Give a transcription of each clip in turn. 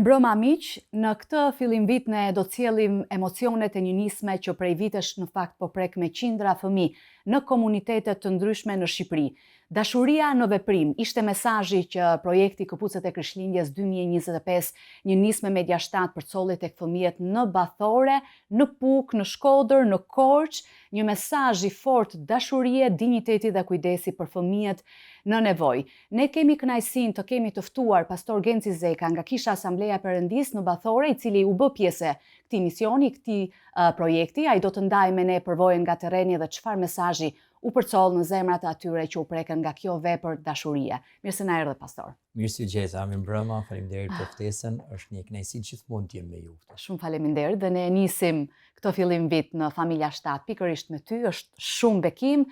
Mbrëma miq, në këtë fillim vit ne do t'sjellim emocionet e një nisme që prej vitesh në fakt po prek me qindra fëmijë në komunitetet të ndryshme në Shqipëri. Dashuria në veprim ishte mesazhi që projekti Këpucët e Krishtlindjes 2025, një nisme mediashtat përcolli tek fëmijët në Bathore, në Puk, në Shkodër, në Korçë, një mesazh i fortë dashurie, dinjiteti dhe kujdesi për fëmijët në nevojë. Ne kemi kënaqësinë të kemi të ftuar pastor Genci Zeka nga Kisha Asambleja e Perëndisë në Bathore, i cili u bë pjesë këtij misioni, këtij projekti. Ai do të ndajë me ne përvojën nga terreni dhe çfarë mesazhi u përcoll në zemrat e atyre që u prekën nga kjo vepër dashurie. Mirë se na erdhe, pastor. Mirë si gjeta, mirë mbrëma, faleminderit për ftesën, është një kënaqësi gjithmonë të jem me ju. Shumë faleminderit dhe ne nisim këtë fillim vit në Familja 7, pikërisht me ty, është shumë bekim.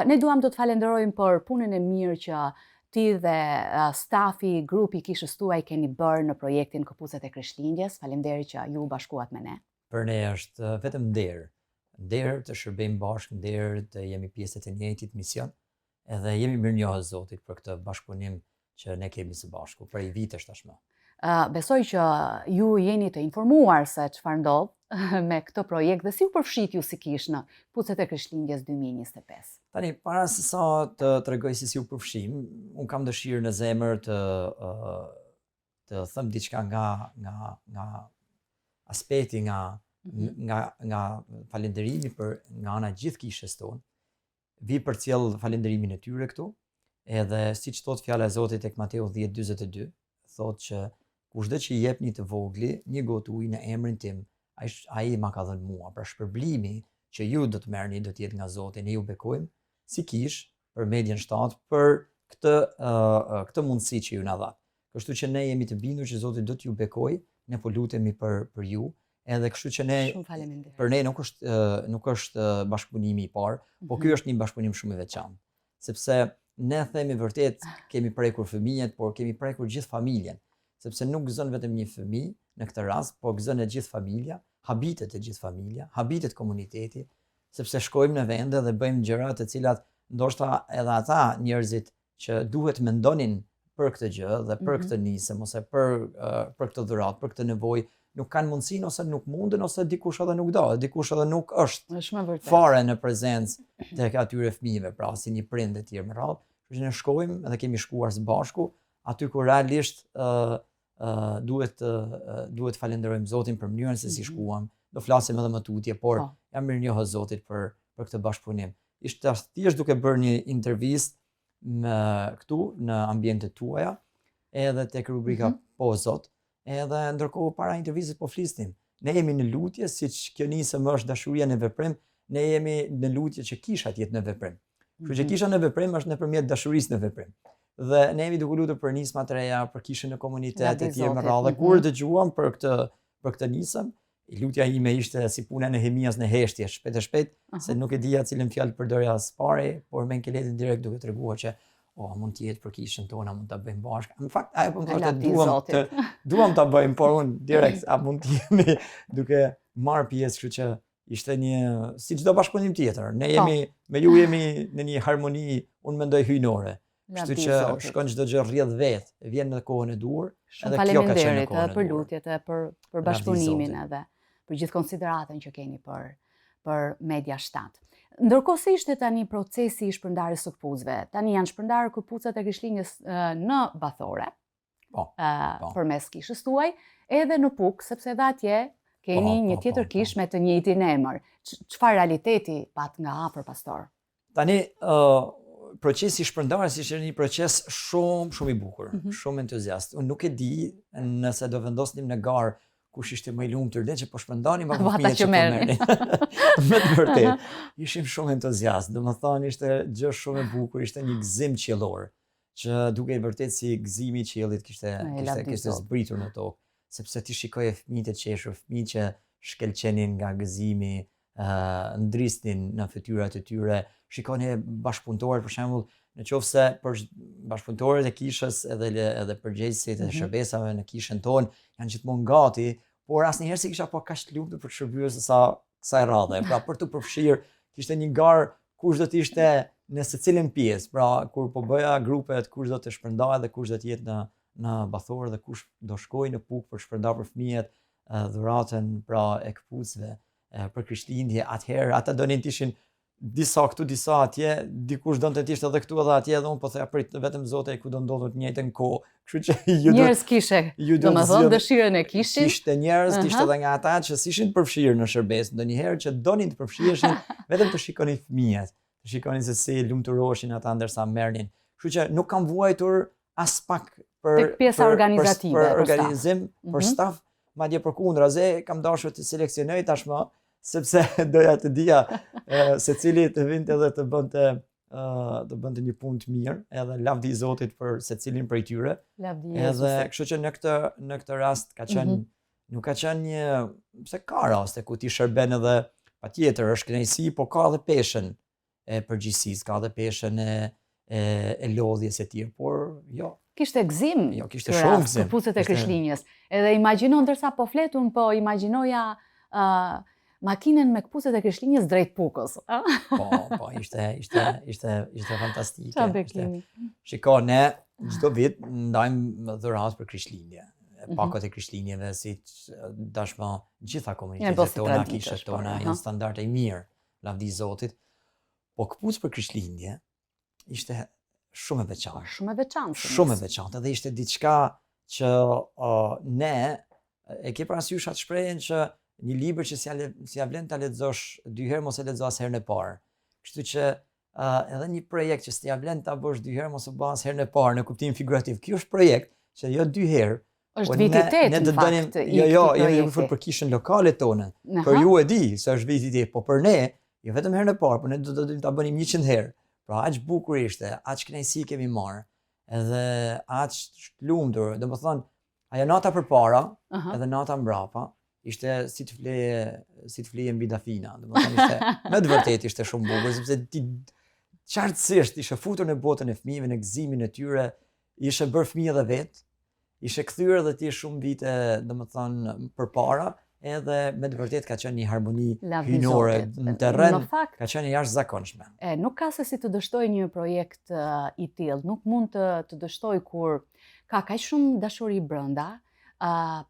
Ne duam të të falenderojmë për punën e mirë që ti dhe stafi, grupi kishës tuaj keni bërë në projektin Këpucët e Krishtlindjes. Faleminderit që ju u bashkuat me ne. Për ne është vetëm nder të shërbejmë bashkë, nder të jemi pjesë të njëjtit mision, edhe jemi mirënjohës Zotit për këtë bashkëpunim që ne kemi së bashku prej vitesh tashmë. Besoj që ju jeni të informuar se çfarë ndodh me këtë projekt dhe si u përfshit ju si kish në Këpucët e Krishtlindjes 2025. Tani, para se sa të tregoj se si u përfshim, unë kam dëshirë në zemër të them diçka nga aspekti nga falenderimi nga ana gjithë kishës tonë. Vi përcjell falenderimin e tyre këtu, edhe siç thot fjala e Zotit tek Mateu 10:42, thotë që kushdo që i jep një të vogli, një gotë ujë në emrin tim, ai ma ka dhënë mua. Pra shpërblimi që ju do të merrni do të jetë nga Zoti. Ne ju bekojmë si kish për Median 7 për këtë mundësi që ju na dha. Kështu që ne jemi të bindur që Zoti do t'ju bekojë, ne po lutemi për ju. Edhe kështu që ne, për ne nuk është bashkëpunimi i parë, po ky është një bashkëpunim shumë i veçantë. Sepse ne themi vërtet kemi prekur fëmijët, por kemi prekur gjithë familjen. Sepse nuk gëzon vetëm një fëmijë në këtë rast, po gëzon e gjithë familja, habitet e gjithë familja, habitet komuniteti, sepse shkojmë në vende dhe bëjmë gjëra të cilat ndoshta edhe ata njerëzit që duhet mendonin për këtë gjë dhe për këtë nisëm ose për këtë dhuratë, për këtë nevojë, nuk kanë mundësinë ose nuk munden ose dikush edhe nuk do, dikush edhe nuk është fare në prezencë tek atyre fëmijëve, pra si një prind e tjerë me radhë. Kështu që ne shkojmë edhe kemi shkuar së bashku aty ku realisht duhet falenderojmë Zotin për mënyrën se si shkuam. Do flasim edhe më tutje, por jam mirënjohës Zotit për këtë bashkëpunim. Ishte thjesht duke bërë një intervistë këtu në ambientet tuaja, edhe tek rubrika Po Zot. Edhe ndërkohë para intervistës po flisnim. Ne jemi në lutje, siç kjo nisëm është dashuria në veprim, ne jemi në lutje që kisha të jetë në veprim. Kështu që kisha në veprim është nëpërmjet dashurisë në veprim. Dhe ne jemi duke lutur për nisma të reja, për kishën në komunitet e tjerë me radhë. Kur dëgjuam për këtë nisëm, lutja ime ishte si puna e Nehemias në heshtje, shpejt e shpejt, se nuk e dija cilën fjalë përdorja as pari, por me nkeletin direkt duke treguar që mund të jetë për kishën tonë, mund ta bëjmë bashkë. Në fakt, ajo po më thoshte duam ta bëjmë, por unë direkt mund të jemi duke marrë pjesë, kështu që ishte një si çdo bashkëpunim tjetër. Ne jemi me ju jemi në një harmoni, unë mendoj hyjnore. Kështu që shkon çdo gjë rrjedh vet, vjen në kohën e duhur, edhe kjo ka qenë në kohën e duhur. Për lutjet e për bashkëpunimin edhe për gjithë konsideratën që keni për Media 7. Ndërkohë se ishte tani procesi i shpërndarjes së këpucëve, tani janë shpërndarë Këpucët e Krishtlindjes në Bathore, përmes kishës tuaj, edhe në Puk, sepse edhe atje keni një tjetër kishë me të njëjtin emër. Çfarë realiteti pat nga afër, pastor? Tani procesi i shpërndarjes ishte një proces shumë i bukur, shumë entuziast. Unë nuk e di nëse do vendosnim në garë kush ishte më i lumtur, ne që po shpërndanim apo fëmijët që po merrnin. Me të vërtetë, ishim shumë entuziast. Domethënë ishte gjë shumë e bukur, ishte një gëzim qiellor, që duke vërtet si gëzimi i qiellit kishte zbritur në tokë, sepse ti shikoje fëmijët e qeshur, fëmijë që shkëlqenin nga gëzimi, ndrisnin në fytyrat e tyre, shikoni bashkëpunëtorët për shembull, nëse për bashkëpunëtorët e kishës edhe përgjegjësit e shërbesave në kishën tonë janë gjithmonë gati, por asnjëherë si kisha po kaq të lumtur për të shërbyer se sa kësaj radhe. Pra për të përfshirë kishte një garë kush do të ishte në secilën pjesë. Pra kur po bëja grupet, kush do të shpërndahej dhe kush do të jetë në bathor dhe kush do shkojë në Puk për shpërndar për fëmijët dhuratën pra e këpucëve për Krishtlindje, atëherë ata donin të ishin disa këtu, disa atje, dikush donte të ishte edhe këtu edhe atje, dhe unë po thoya prit vetëm Zoti ku do ndodhur të njëjtën kohë. Kështu që njerëz kishe, domethënë dëshirën e kishin. Kishte njerëz, kishte edhe nga ata që s'ishin të përfshirë në shërbes, ndonjëherë që donin të përfshireshin vetëm të shikonin fëmijët, të shikonin se si lumturoheshin ata ndërsa merrnin. Kështu që nuk kam vuajtur as pak për pjesa organizative, për organizim, për staf, madje përkundrazi kam dashur të seleksionoj tashmë, sepse doja të dija secili të vinte edhe të bënte një punë të mirë, edhe lavdi i Zotit për secilin prej tyre. Edhe kështu që në këtë rast ka qenë nuk ka qenë një, pse ka raste ku ti shërben edhe patjetër është kënaqësi, po ka edhe peshën e përgjegjësisë, ka edhe peshën e lodhjes së tij, por jo. Kishte gzim. Jo, kishte shumë gzim. Këpucët e Krishtlindjes. Edhe imagjino ndërsa po fletun, po imagjinoja makinën me këpucët e Krishtlindjes drejt Pukës. Po, ishte fantastike. Qa bekimi. Shiko, ne çdo vit ndajmë dhuratë për Krishtlindje. Pakot e Krishtlindjeve, si dashma gjitha komunitetet tona, kishet tona, janë standarde i mirë, lavdi Zotit. Po këpucë për Krishtlindje ishte shumë e veçantë. Shumë e veçantë. Shumë e veçantë, dhe ishte diçka që ne e ke parasysh atë shprehjen që një libër që si ja vlen ta lexosh 2 herë mos e lexo as herën e parë. Kështu që edhe një projekt që si ja vlen ta bësh 2 herë mos e bën as herën e parë në kuptim figurativ. Ky është projekt që jo 2 herë. Është vititet në fakt. Jo, fol për kishën lokale tonë. Për ju e di se është vititet, po për ne, jo vetëm herën e parë, por ne do ta bënim 100 herë. Pra aq bukur ishte, aq kënaqësi kemi marrë, edhe aq lumtur, domethënë ajo nata përpara, edhe nata mbrapa, ishte si të fleje mbi dafina, domethënë ishte me të vërtetë ishte shumë bukur, sepse ti qartësisht ishe futur në botën e fëmijëve, në gëzimin e tyre, ishe bërë fëmijë edhe vet, ishe kthyer edhe ti shumë vite, domethënë përpara, edhe me të vërtet ka qenë një harmoni hyjnore në terren, ka qenë jashtëzakonshme. Nuk ka se si të dështoj një projekt i tillë, nuk mund të dështoj kur ka kaq shumë dashuri brenda,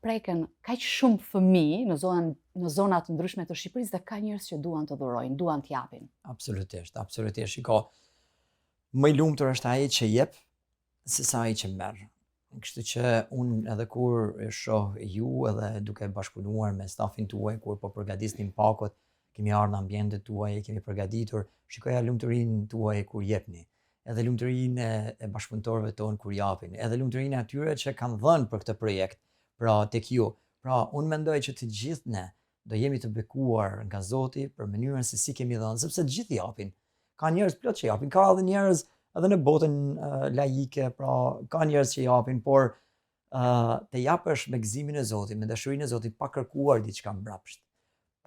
preken kaq shumë fëmijë në zona të ndryshme të Shqipërisë dhe ka njerëz që duan të dhurojnë, duan të japin. Absolutisht. Shiko, më i lumtur është ai që jep sesa ai që merr. Kështu që unë edhe kur e shoh ju edhe duke bashkëpunuar me stafin tuaj, kur po përgatisnim pakot, kemi ardhur në ambientet tuaj, kemi përgatitur, shikoja lumturinë tuaj kur jepni, edhe lumturinë e bashkëpunëtorëve tonë kur japin, edhe lumturinë e atyre që kanë dhënë për këtë projekt, pra tek ju. Pra unë mendoj që të gjithë ne do jemi të bekuar nga Zoti për mënyrën se si kemi dhënë, sepse të gjithë japin. Ka njerëz plot që japin, ka edhe njerëz edhe në botën laike, pra ka njerëz që japin, por të japësh me gëzimin e Zotit, me dashurinë e Zotit, pa kërkuar diçka mbrapsht.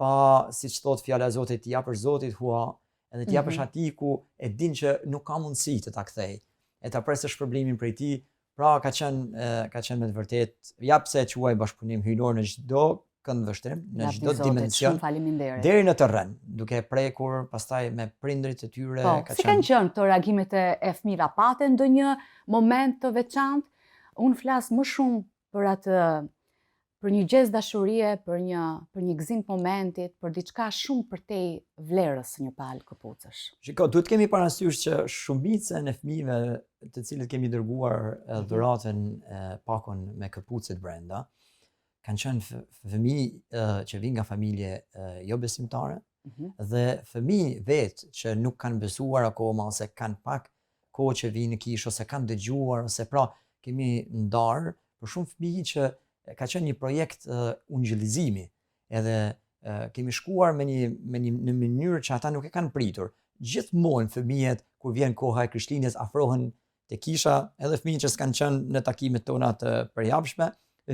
Pa, siç thot fjala e Zotit, të japësh Zotit hua, edhe të japësh atij ku e din që nuk ka mundësi të ta kthej, e ta presësh problemin prej tij. Pra ka qenë me të vërtet, ja pse e quaj bashkëpunim hyjnor në çdo këndvështrim, në çdo dimension, deri në terren, duke prekur pastaj me prindrit e tyre. Si kanë qenë këto reagimet e fëmijëve? Patë ndonjë moment të veçantë? Unë flas më shumë për një gest dashurie, për një gëzim të momentit, për diçka shumë përtej vlerës së një palë këpucësh. Shiko, duhet kemi parasysh që shumicën e fëmijëve të cilët kemi dërguar dhuratën pakon me këpucët brenda, kanë qenë fëmijë që vinë nga familje jo besimtare, dhe fëmijë vetë që nuk kanë besuar akoma, ose kanë pak kohë që vinë në kishë, ose kanë dëgjuar, ose pra kemi ndarë për shumë fëmijë që ka qenë një projekt ungjillizimi, edhe kemi shkuar në mënyrë që ata nuk e kanë pritur. Gjithmonë fëmijët kur vjen koha e Krishtlindjes afrohen te kisha, edhe fëmijët që s'kanë qenë në takimet tona të përjapshme,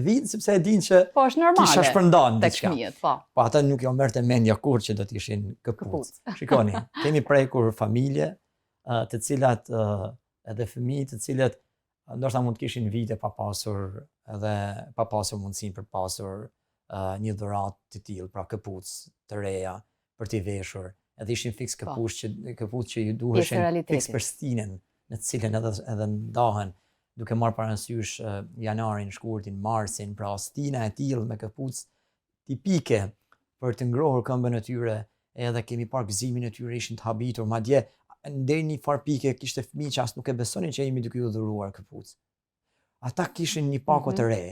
vinë sepse e dinë që kisha shpërndan diçka. Po ata nuk jo merrte mendja kur që do të ishin këpucë. Shikoni, kemi prekur familje të cilat edhe fëmijë të cilët ndoshta mund të kishin vite pa pasur mundësinë për pasur një dhuratë të tillë, pra këpucë të reja për t'i veshur, edhe ishin fiks këpucë që ju duheshin fiks për stinën në të cilën edhe ndahen. duke marrë parasysh janarin, shkurtin, marsin, pra stina e tillë me këpucë tipike për të ngrohur këmbën e tyre, edhe kemi parë gëzimin e tyre ishin të habitur, madje deri një farë pike kishte fëmijë që as nuk e besonin që jemi duke u dhuruar këpucë. Ata kishin një pako të re,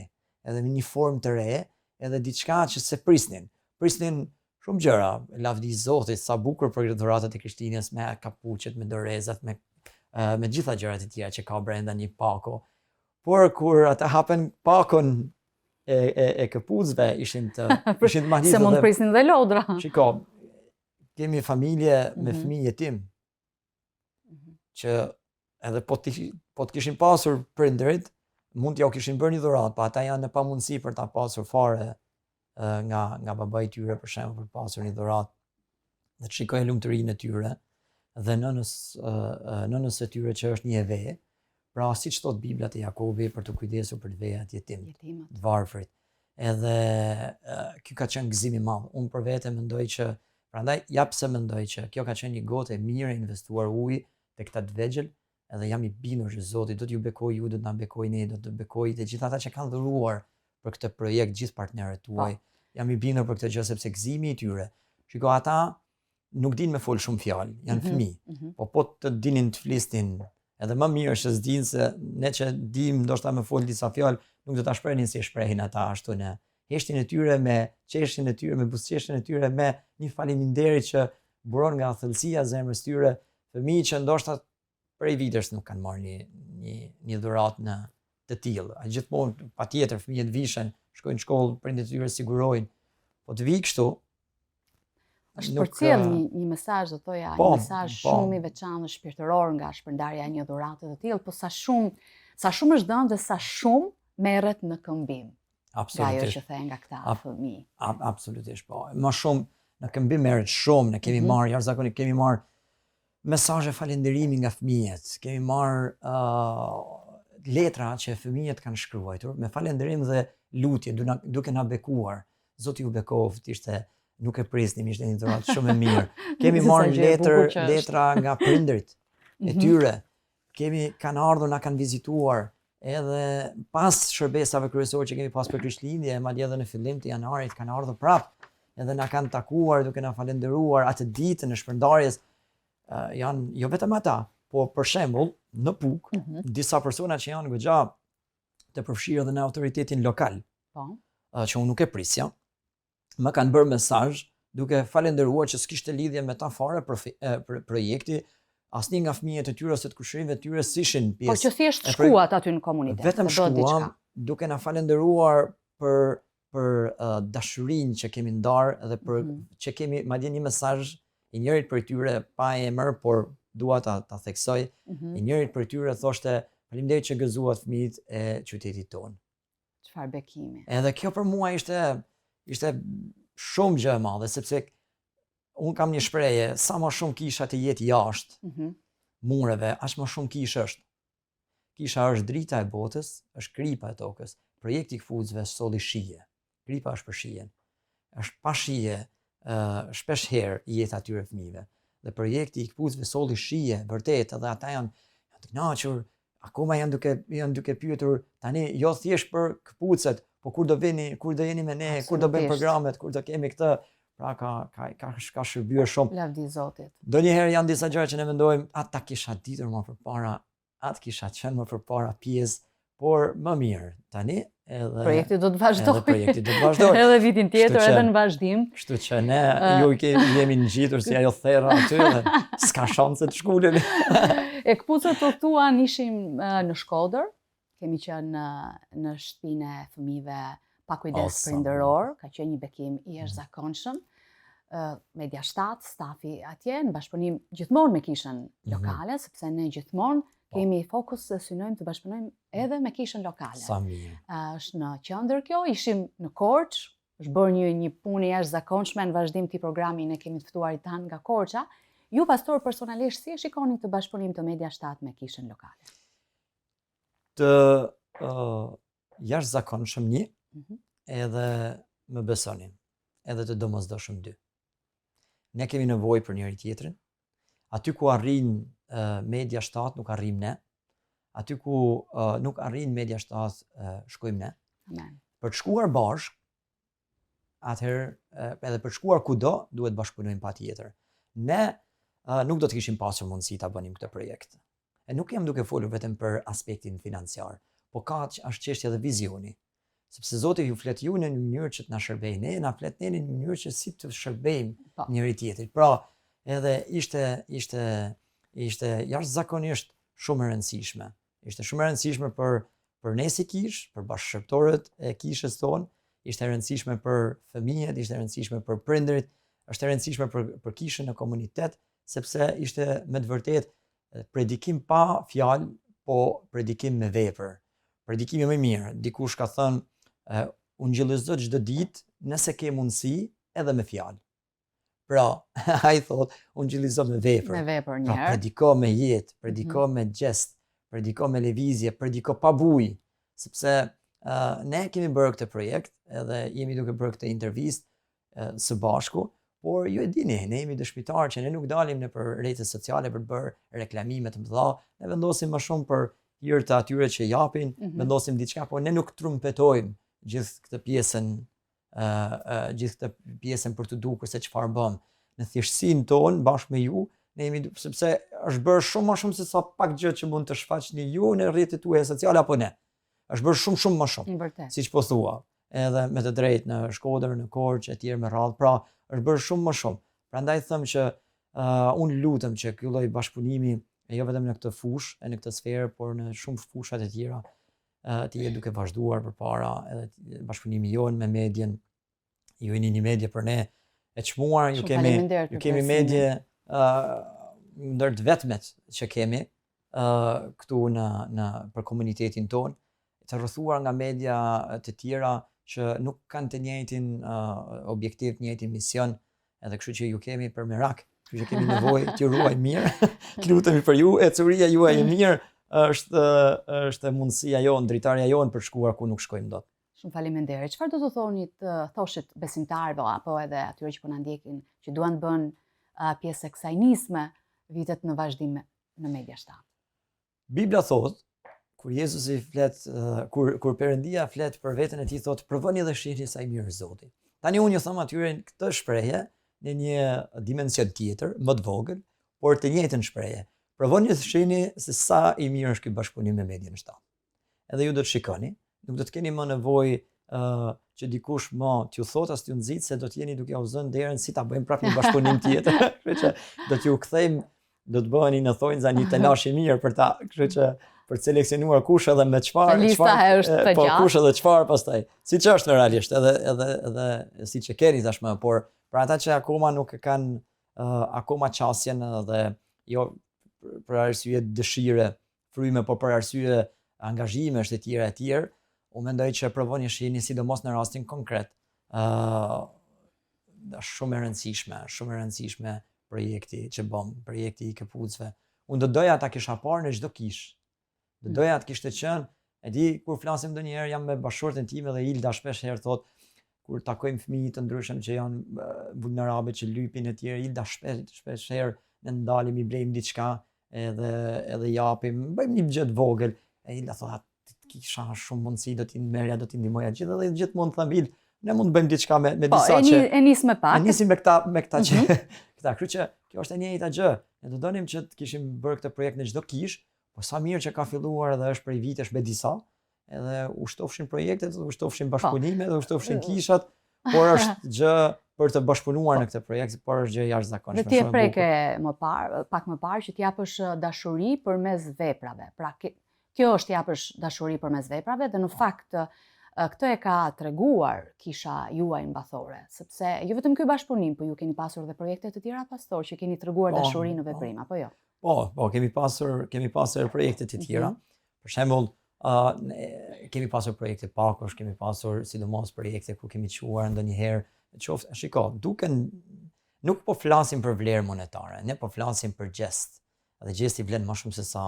edhe një formë të re, edhe diçka që se prisnin shumë gjëra, lavdi Zotit, sa bukur për dhuratat e Krishtinës me kapuqet, me dorezat, me gjitha gjërat e tjera që ka brenda një pako. Por kur ata hapen pakon e këpucëve, ishin të mahlitur. Se mund prisnin dhe lodra. Shiko, kemi familje me fëmijë jetim, që edhe po të kishin pasur prindërit, mund t'ja u kishin bërë një dhuratë, pa ata janë në pamundësi për ta pasur fare nga babai i tyre, për shembull, për pasur një dhuratë, dhe të shikojnë lumturinë e tyre, dhe nënës së tyre që është një eve, pra siç thot Bibla te Jakobi për të kujdesur për të vejat jetim, të varfrit. Edhe ky ka qenë gëzim i madh. Unë për vete mendoj që, prandaj pse mendoj që kjo ka qenë një gotë e mirë investuar ujë tek ta të vegjël, edhe jam i bindur që Zoti do t'ju bekojë ju, do t'na bekojë ne, do të bekojë të gjithë ata që kanë dhuruar për këtë projekt, gjithë partnerët tuaj. Jam i bindur për këtë gjë sepse gëzimi i tyre. Shiko, ata nuk dinë me fol shumë fjalë, janë fëmijë. Po të dinin të flisnin, edhe më mirë është s'dinë se ne që dim ndoshta me fol disa fjalë, nuk do ta shprehin si e shprehin ata ashtu në heshtjen e tyre, me qeshin e tyre, me buzëqeshjen e tyre, me një faleminderit që buron nga thellësia e zemrës tyre, fëmijë që ndoshta prej vitesh nuk kanë marrë një dhuratë në të tillë. A gjithmonë patjetër fëmijët vishen, shkojnë në shkollë, prindërit e tyre sigurojnë, po të vi kështu. Është përcjell një mesazh, do thoja, një mesazh shumë i veçantë shpirtëror nga shpërndarja e një dhurate të tillë, po sa shumë është dhënë dhe sa shumë merret në këmbim. Absolutisht. Ajo që the nga këta fëmijë. Absolutisht, po. Më shumë në këmbim merret shumë, ne kemi marrë jashtëzakonisht, kemi marrë mesazhe falënderimi nga fëmijët, kemi marrë letra që fëmijët kanë shkruar me falënderim dhe lutje, duke na bekuar. Zoti ju bekoft, nuk e prisnim, ishte një dhuratë shumë e mirë. Kemi marrë letra nga prindërit e tyre. Kanë ardhur, na kanë vizituar, edhe pas shërbesave kryesore që kemi pas për Krishtlindje, madje edhe në fillim të janarit kanë ardhur prapë, edhe na kanë takuar duke na falënderuar atë ditën e shpërndarjes. Janë jo vetëm ata, po për shembull në Puk, disa persona që janë goxha të përfshirë edhe në autoritetin lokal, që unë nuk e prisja, më kanë bërë mesazh duke falënderuar që s'kishte lidhje me ta fare për projekti, asnjë nga fëmijët e tyre ose të kushërinjve të tyre s'ishin pjesë. Po që thjesht shkuat aty në komunitet. Vetëm shkuam duke na falënderuar për dashurinë që kemi ndarë dhe për që kemi madje një mesazh i njërit për tyre pa emër, por dua ta theksoj. I njërit për tyre thoshte faleminderit që gëzuat fëmijët e qytetit tonë. Çfarë bekimi. Edhe kjo për mua ishte shumë gjë e madhe, sepse unë kam një shprehje, sa më shumë kisha të jetë jashtë mureve, aq më shumë kish është. Kisha është drita e botës, është kripa e tokës. Projekti i këpucëve solli shije. Kripa është për shijen. Është pa shije, shpesh herë jeta atyre fëmijëve. Dhe projekti i këpucëve solli shije, vërtet, edhe ata janë të kënaqur, akoma janë duke pyetur tani jo thjesht për këpucët, po kur do jeni me ne, kur do bëjmë programet, kur do kemi këtë. Pra ka shërbyer shumë. Lavdi Zotit. Donjëherë janë disa gjëra që ne mendojmë, ata kisha ditur më përpara, atë kisha qenë më përpara pjesë, por më mirë tani edhe projekti do të vazhdojë. Edhe edhe vitin tjetër edhe në vazhdim. Kështu që ne jemi ngjitur si ajo therra aty dhe s'ka shanse të shkulemi. E këpucët të thuan ishim në Shkodër, kemi qenë në shtëpinë e fëmijëve pa kujdes prindëror, ka qenë një bekim i jashtëzakonshëm. Media 7, stafi atje, në bashkëpunim gjithmonë me kishën lokale, sepse ne gjithmonë kemi fokus se synojmë të bashkëpunojmë edhe me kishën lokale. Sa mirë. Është në qendër kjo, ishim në Korçë, është bërë një punë jashtëzakonshme në vazhdim të programit, ne kemi të ftuarit tan nga Korça. Ju pastor personalisht si e shikoni këtë bashkëpunim të Media 7 me kishën lokale? Të jashtëzakonshëm një, edhe më besonin, edhe të domosdoshëm dy. Ne kemi nevojë për njëri tjetrin. Aty ku arrin Media 7 nuk arrim ne. aty ku nuk arrin media shtatë shkojmë ne. Amen. Për të shkuar bashkë, atëherë edhe për të shkuar kudo duhet bashkëpunojmë patjetër. Ne nuk do të kishim pasur mundësi ta bënim këtë projekt. E nuk jam duke folur vetëm për aspektin financiar, po është çështja edhe vizioni. Sepse Zoti ju flet ju në një mënyrë që të na shërbejë, ne na flet ne në një mënyrë që si të shërbejmë njëri tjetrit. Pra, edhe ishte jashtëzakonisht shumë e rëndësishme. Ishte shumë e rëndësishme për ne si kishë, për bashkëshortorët e kishës tonë, ishte e rëndësishme për fëmijët, ishte e rëndësishme për prindërit, është e rëndësishme për kishën në komunitet, sepse ishte me të vërtet predikim pa fjalë, po predikim me vepër. Predikimi më i mirë. Dikush ka thënë, ungjillëzo çdo ditë nëse ke mundësi edhe me fjalë. Pra, ai thotë, ungjillëzo me vepër. Me vepër një Pra, herë. prediko me jetë, prediko me gjest, prediko me lëvizje, prediko pa bujë, sepse ne kemi bërë këtë projekt edhe jemi duke bërë këtë intervistë së bashku, por ju e dini, ne jemi dëshmitarë që ne nuk dalim në për rrjetet sociale për të bërë reklamime të mëdha, ne vendosim më shumë për hir të atyre që japin, vendosim diçka, por ne nuk trumpetojmë gjithë këtë pjesën për të dukur se çfarë bëm. Në thjeshtësinë tonë bashkë me ju, ne jemi sepse është bërë shumë më shumë se sa pak gjë që mund të shfaqni ju në rrjetet tuaja sociale apo ne. Është bërë shumë më shumë. Vërtet. Siç po thua, edhe me të drejtë në Shkodër, në Korçë etj me radhë. Pra, është bërë shumë më shumë. Prandaj them që unë lutem që ky lloj bashkëpunimi e jo vetëm në këtë fushë e në këtë sferë, por në shumë fushat e tjera, të jetë duke vazhduar përpara, edhe bashkëpunimi jonë me medjen. Ju jeni një medje për ne e çmuar, ju kemi medje ndër të vetmet që kemi këtu për komunitetin tonë, të rrethuar nga media të tjera që nuk kanë të njëjtin objektiv, të njëjtin mision, edhe kështu që ju kemi për merak, kështu që kemi nevojë t'ju ruajmë mirë. Lutemi për ju, ecuria juaj e mirë është mundësia jonë, dritarja jonë për shkuar ku nuk shkojmë dot. Shumë faleminderit. Çfarë do të thoshit besimtarëve apo edhe atyre që po na ndjekin, që duan të bënë pjesë e kësaj nisme vitet në vazhdim në media shtatë? Bibla thotë, kur Jezusi flet, kur Perëndia flet për veten e tij, thotë, provoni dhe shihni sa i mirë është Zoti. Tani unë ju them atyre këtë shprehje në një dimension tjetër, më të vogël, por të njëjtën shprehje. Provoni dhe shihni se sa i mirë është ky bashkëpunim me median shtatë. Edhe ju do të shikoni, nuk do të keni më nevojë që dikush t'ju thotë as t'ju nxit se do të jeni duke u zënë derën si ta bëjmë prapë një bashkëpunim tjetër. Kështu që do t'ju kthejmë, do të bëheni në thonjza një telash i mirë për ta, kështu që për të seleksionuar kush edhe me çfarë, lista është të gjatë. Kush edhe çfarë pastaj. Siç është në realisht, edhe siç e keni tashmë, por për ata që akoma nuk e kanë akoma qasjen dhe jo për arsye dëshire, fryme, por për arsye angazhimesh të tjera e tjerë, unë mendoj që provoni shihni sidomos në rastin konkret. Shumë e rëndësishme projekti që bëm, projekti i këpucëve. Unë do doja ta kisha parë në çdo kishë. Do doja të kishte qenë, e di kur flasim ndonjëherë jam me bashkëshorten time dhe Ilda shpesh herë thotë kur takojmë fëmijë të ndryshëm që janë vulnerabël, që lypin e tjerë, Ilda shpesh herë ne ndalim i blejmë diçka edhe japim, bëjmë një gjë të vogël. E Ilda thotë kisha shumë mundësi, do t'i merja, do t'i ndihmoja gjithë edhe gjithmonë them Ilda, ne mund të bëjmë diçka me disa që e nis me pak. E nisim me këta që këta, kështu që kjo është e njëjta gjë. Ne do donim që të kishim bërë këtë projekt në çdo kishë, po sa mirë që ka filluar dhe është prej vitesh me disa, edhe u shtofshin projektet, u shtofshin bashkëpunimet, u shtofshin kishat, por është gjë për të bashkëpunuar në këtë projekt, por është gjë jashtëzakonshme. Dhe ti e preke pak më parë që t'japësh dashuri përmes veprave. Pra kjo është t'japësh dashuri përmes veprave dhe në fakt këtë e ka treguar kisha juaj mbathore, sepse jo vetëm ky bashkëpunim, po ju keni pasur dhe projekte të tjera pastor që keni treguar dashuri në veprim, apo jo? Po, kemi pasur projekte të tjera. Për shembull, kemi pasur projekte pakosh, kemi pasur sidomos projekte ku kemi quar ndonjëherë, qoftë, shiko, nuk po flasim për vlerë monetare, ne po flasim për gjest. Dhe gjesti vlen më shumë se sa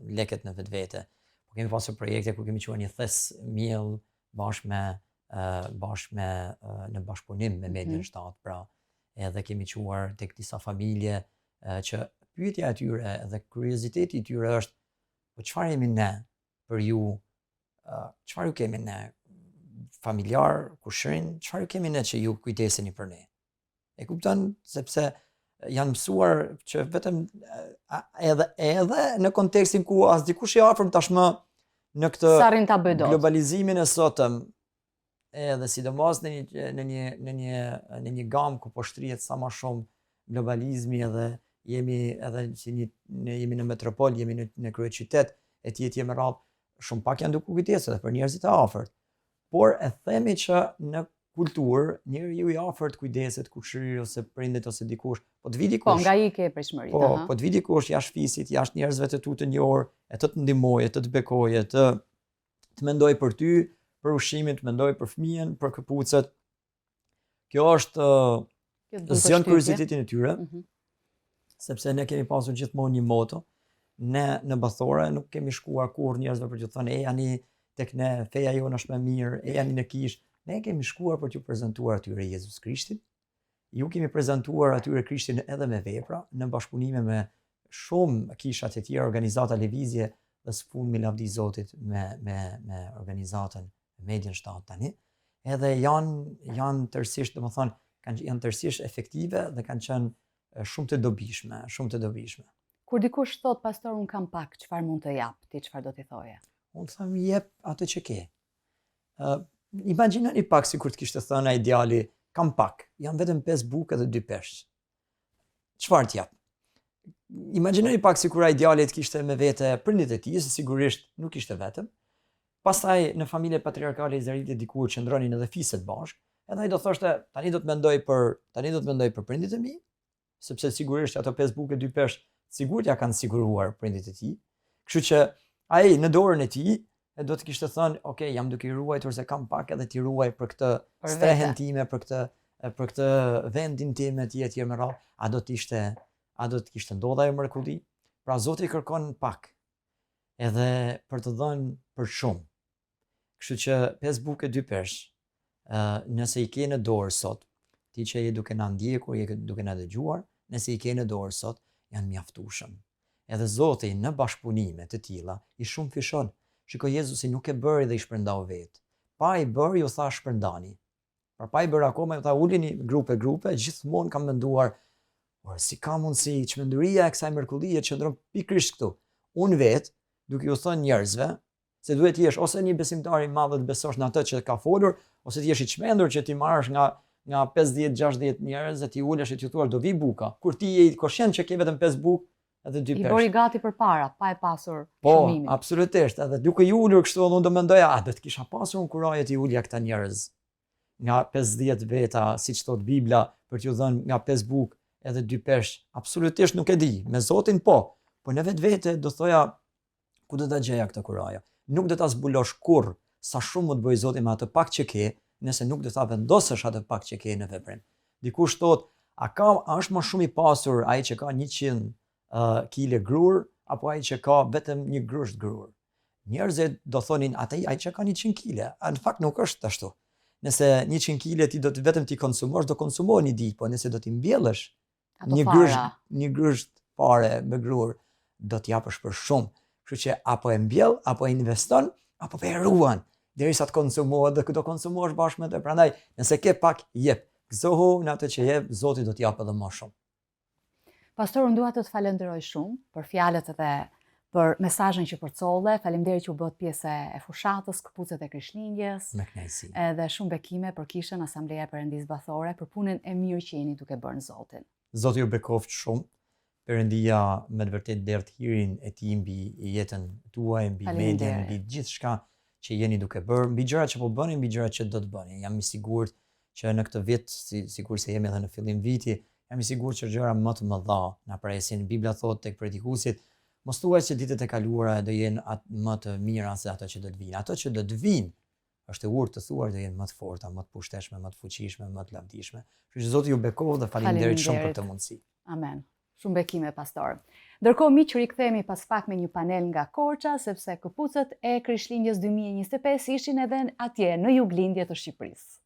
leket në vetvete. Po kemi pasur projekte ku kemi quar një thes miell bashkë me në bashkëpunim me median shtatë, pra edhe kemi quar tek disa familje që pyetja e tyre dhe kurioziteti i tyre është po çfarë jemi ne për ju, çfarë ju kemi ne, familjar, kushërin, çfarë ju kemi ne që ju kujdeseni për ne? E kupton, sepse janë mësuar që vetëm edhe në kontekstin ku as dikush i afërm tashmë në këtë globalizimin e sotëm, edhe sidomos në një gamë ku po shtrihet sa më shumë globalizmi edhe jemi në metropol, jemi në kryeqytet, etj me radhë, shumë pak janë duke kujdeser edhe për njerëzit e afërt. Por e themi që në kulturë, njeriu i afërt kujdeset, kushëri ose prindet ose dikush, po të vi dikush. Po nga i ke pritshmëri. Po të vi dikush jashtë fisit, jashtë njerëzve të tu të njohur, e të ndihmojë, të bekoje, të mendoj për ty, për ushqimin, të mendoj për fëmijën, për këpucët. Kjo është zgjon kuriozitetin e tyre, sepse ne kemi pasur gjithmonë një moto. Ne në Bathore nuk kemi shkuar kur njerëzve për t'ju thënë ani tek ne, feja jonë është më mirë, ani në kish. Ne kemi shkuar për t'ju prezantuar atyre Jezus Krishtin. Ju kemi prezantuar atyre Krishtin edhe me vepra, në bashkëpunime me shumë kishat e tjera, organizata lëvizje dhe së fundmi lavdi Zotit me organizatën Median Shtat tani. Edhe janë tërësisht, domethënë, janë tërësisht efektive dhe kanë qenë shumë të dobishme. Kur dikush thot, pastor, unë kam pak, çfarë mund të jap? Ti çfarë do t'i thoje? Unë them jep atë që ke. Imagjinoni pak sikur të kishte thënë ai djali, kam pak, janë vetëm 5 bukë dhe 2 peshq. Çfarë t'jap? Imagjinoni pak sikur ai djali të kishte me vete prindit e tij, se sigurisht nuk ishte vetëm. Pastaj në familje patriarkale izraelite dikur qëndronin edhe fiset bashkë, edhe ai do thoshte, tani do të mendoj për prindit e mi, sepse sigurisht ato 5 bukë 2 peshq sigurt ja kanë siguruar prindit e tij. Kështu që ai në dorën e tij do të kishte thënë, ok, jam duke i ruajtur se kam pak edhe t'i ruaj për këtë strehen time, për këtë vendin tim etj me radhë. A do të kishte ndodha e mrekulli? Pra Zoti kërkon pak. Edhe për të dhënë për shumë. Kështu që 5 bukë 2 peshq, nëse i ke në dorë sot, ti që je duke na ndjekur, je duke na dëgjuar, nëse i ke në dorë sot, janë mjaftueshëm. Edhe Zoti në bashkëpunime të tilla i shumë fishon. Shiko, Jezusi nuk e bëri dhe i shpërndau vetë. Pa i bërë, ju tha shpërndani. Pra pa i bërë akoma, ju tha ulini grupe, gjithmonë kam menduar, si ka mundësi, çmenduria e kësaj mrekullie qëndron pikërisht këtu. Unë vetë, duke ju thënë njerëzve, se duhet të jesh ose një besimtar i madh të besosh në atë që ka folur, ose të jesh i çmendur që ti marrësh nga 50-60 njerëz dhe ti ulesh e ti thuar do vi buka. Kur ti je i koshient që ke vetëm 5 bukë, edhe 2 peshq. I bëri gati përpara, pa e pasur shumimin. Po, absolutisht. Edhe duke i ulur kështu, unë do mendoja, do të kisha pasur unë kuraje të ulja këta njerëz nga 50 veta, siç thot Bibla, për t'ju dhënë nga 5 bukë edhe 2 peshq. Absolutisht nuk e di. Me Zotin po në vetvete do thoja ku do ta gjeja këtë kuraje. Nuk do ta zbulosh kurrë sa shumë mund të bëj Zoti me atë pak që ke, nëse nuk do ta vendosësh atë pak që ke në veprim. Dikush thot, a është më shumë i pasur ai që ka 100 kile grur, apo ai që ka vetëm një grusht grur? Njerëzit do thonin ai që ka 100 kile. Në fakt nuk është ashtu. Nëse 100 kile ti do të vetëm ti konsumosh, do konsumosh një ditë, po nëse do t'i mbjellësh një grusht fare me grur, do t'i japësh për shumë. Kështu që apo e mbjell, apo e investon, apo e ruan derisa të konsumohet dhe do konsumosh bashkë me të. Prandaj, nëse ke pak, jep. Gëzohu në atë që jep, Zoti do t'japë edhe më shumë. Pastor, unë dua të të falenderoj shumë për fjalët dhe për mesazhin që përcolle. Faleminderit që u bët pjesë e fushatës Këpucët e Krishtlindjes. Me kënaqësi. Edhe shumë bekime për kishën Asambleja e Perëndisë Bathore për punën e mirë që jeni duke bërë në Zotin. Zoti ju bekoft shumë. Perëndia me të vërtetë derdh hirin e tij mbi jetën tuaj, mbi median, mbi gjithçka që jeni duke bërë, mbi gjërat që po bëni, mbi gjërat që do të bëni. Jam i sigurt që në këtë vit, sikur se jemi edhe në fillim viti, jam i sigurt që gjëra më të mëdha na presin. Bibla thotë tek predikuesit, mos thuaj se ditët e kaluara do jenë më të mira se ato që do të vinë. Ato që do të vinë, është e urtë të thuar, do jenë më të forta, më të pushteshme, më të fuqishme, më të lavdishme. Kështu që Zoti ju bekoft dhe faleminderit shumë për këtë mundësi. Amen. Shumë bekime, pastor. Ndërkohë, miq, rikthehemi pas pak me një panel nga Korça, sepse Këpucët e Krishtlindjes 2025 ishin edhe atje në juglindje të Shqipërisë.